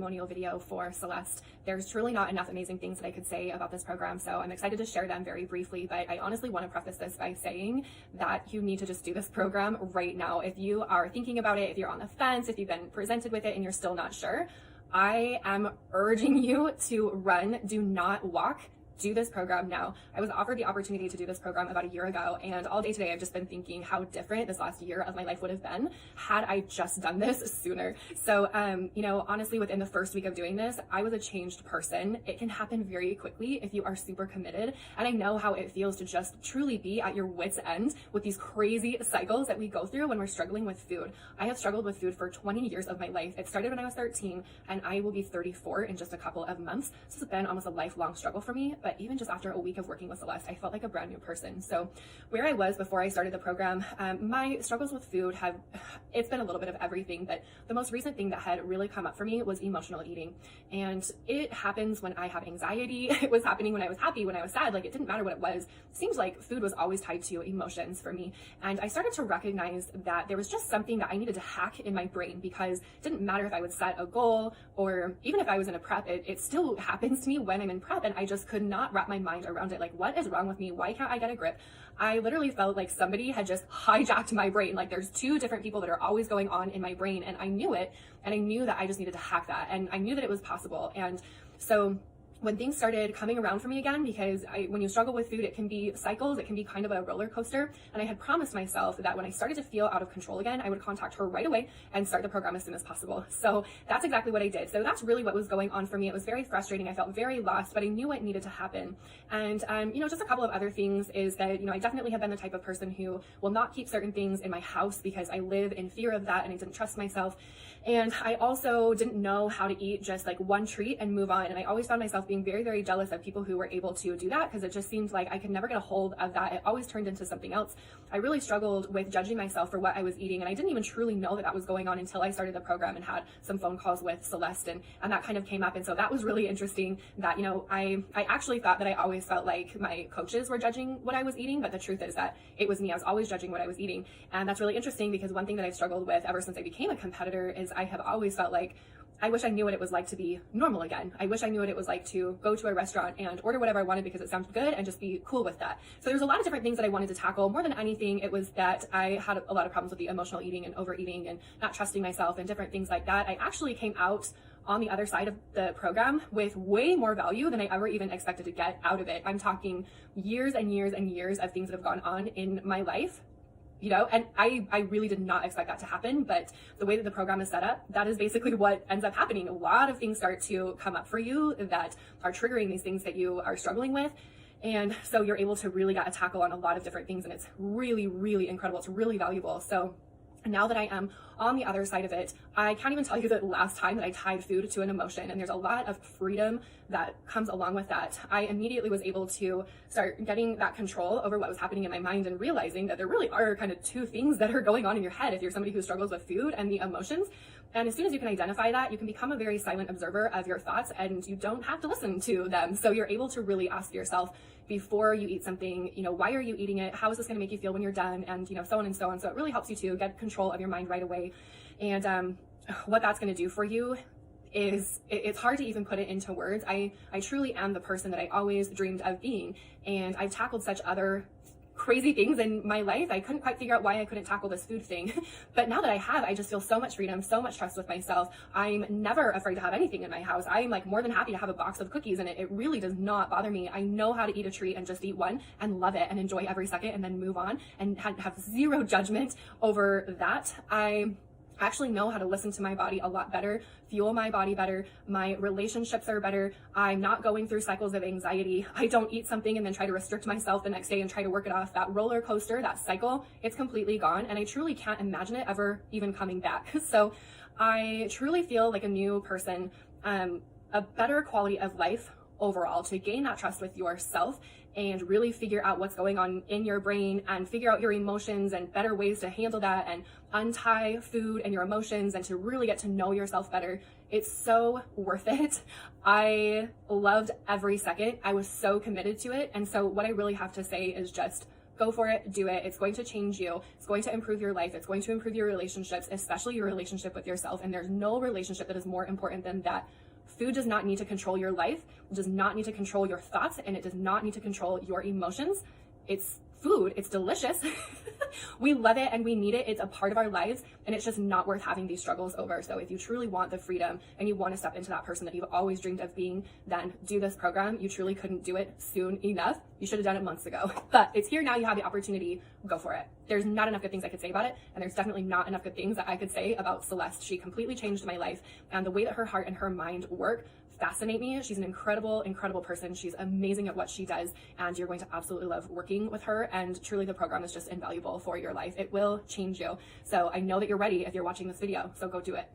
testimonial video for Celeste. There's truly not enough amazing things that I could say about this program, so I'm excited to share them very briefly, but I honestly want to preface this by saying that you need to just do this program right now. If you are thinking about it, if you're on the fence, if you've been presented with it and you're still not sure, I am urging you to run, do not walk. Do this program now. I was offered the opportunity to do this program about a year ago, and all day today I've just been thinking how different this last year of my life would have been had I just done this sooner. So, honestly, within the first week of doing this, I was a changed person. It can happen very quickly if you are super committed, and I know how it feels to just truly be at your wit's end with these crazy cycles that we go through when we're struggling with food. I have struggled with food for 20 years of my life. It started when I was 13, and I will be 34 in just a couple of months. This has been almost a lifelong struggle for me, but even just after a week of working with Celeste, I felt like a brand new person. So where I was before I started the program, my struggles with food it's been a little bit of everything, but the most recent thing that had really come up for me was emotional eating. And it happens when I have anxiety. It was happening when I was happy, when I was sad. Like, it didn't matter what it was. It seems like food was always tied to emotions for me. And I started to recognize that there was just something that I needed to hack in my brain, because it didn't matter if I would set a goal or even if I was in a prep, it still happens to me when I'm in prep, and I just could not wrap my mind around it. Like, what is wrong with me? Why can't I get a grip? I literally felt like somebody had just hijacked my brain. Like, there's two different people that are always going on in my brain, and I knew it, and I knew that I just needed to hack that, and I knew that it was possible. And so when things started coming around for me again, because when you struggle with food, it can be cycles, it can be kind of a roller coaster. And I had promised myself that when I started to feel out of control again, I would contact her right away and start the program as soon as possible. So that's exactly what I did. So that's really what was going on for me. It was very frustrating. I felt very lost, but I knew what needed to happen. And, just a couple of other things is that, I definitely have been the type of person who will not keep certain things in my house because I live in fear of that and I didn't trust myself. And I also didn't know how to eat just like one treat and move on. And I always found myself being very, very jealous of people who were able to do that, because it just seemed like I could never get a hold of that. It always turned into something else. I really struggled with judging myself for what I was eating, and I didn't even truly know that was going on until I started the program and had some phone calls with Celeste, and that kind of came up. And so that was really interesting that, I actually thought that I always felt like my coaches were judging what I was eating, but the truth is that it was me. I was always judging what I was eating. And that's really interesting, because one thing that I've struggled with ever since I became a competitor is I have always felt like I wish I knew what it was like to be normal again. I wish I knew what it was like to go to a restaurant and order whatever I wanted because it sounded good and just be cool with that. So there's a lot of different things that I wanted to tackle. More than anything, it was that I had a lot of problems with the emotional eating and overeating and not trusting myself and different things like that. I actually came out on the other side of the program with way more value than I ever even expected to get out of it. I'm talking years and years and years of things that have gone on in my life. And I really did not expect that to happen, but the way that the program is set up, that is basically what ends up happening. A lot of things start to come up for you that are triggering these things that you are struggling with. And so you're able to really get a tackle on a lot of different things, and it's really, really incredible. It's really valuable. So now that I am on the other side of it, I can't even tell you the last time that I tied food to an emotion, and there's a lot of freedom that comes along with that. I immediately was able to start getting that control over what was happening in my mind and realizing that there really are kind of two things that are going on in your head if you're somebody who struggles with food and the emotions. And as soon as you can identify that, you can become a very silent observer of your thoughts, and you don't have to listen to them. So you're able to really ask yourself before you eat something, why are you eating it? How is this going to make you feel when you're done? And, so on and so on. So it really helps you to get control of your mind right away. And what that's going to do for you is it's hard to even put it into words. I truly am the person that I always dreamed of being. And I've tackled such other crazy things in my life. I couldn't quite figure out why I couldn't tackle this food thing. But now that I have, I just feel so much freedom, so much trust with myself. I'm never afraid to have anything in my house. I'm like more than happy to have a box of cookies, and it really does not bother me. I know how to eat a treat and just eat one and love it and enjoy every second and then move on and have zero judgment over that. I actually know how to listen to my body a lot better, fuel my body better. My relationships are better. I'm not going through cycles of anxiety. I don't eat something and then try to restrict myself the next day and try to work it off. That roller coaster, that cycle, it's completely gone. And I truly can't imagine it ever even coming back. So I truly feel like a new person, a better quality of life overall, to gain that trust with yourself and really figure out what's going on in your brain and figure out your emotions and better ways to handle that and untie food and your emotions and to really get to know yourself better. It's so worth it. I loved every second. I was so committed to it. And so what I really have to say is just Go for it, do it. It's going to change you. It's going to improve your life. It's going to improve your relationships, especially your relationship with yourself. And there's no relationship that is more important than that. Food does not need to control your life. It does not need to control your thoughts, and it does not need to control your emotions. It's food. It's delicious. We love it and we need it. It's a part of our lives, and it's just not worth having these struggles over. So if you truly want the freedom and you want to step into that person that you've always dreamed of being, then do this program. You truly couldn't do it soon enough. You should have done it months ago, but it's here now. You have the opportunity. Go for it. There's not enough good things I could say about it, and there's definitely not enough good things that I could say about Celeste. She completely changed my life, and the way that her heart and her mind work fascinate me. She's an incredible, incredible person. She's amazing at what she does, and you're going to absolutely love working with her. And truly, the program is just invaluable for your life. It will change you. So I know that you're ready if you're watching this video, so go do it.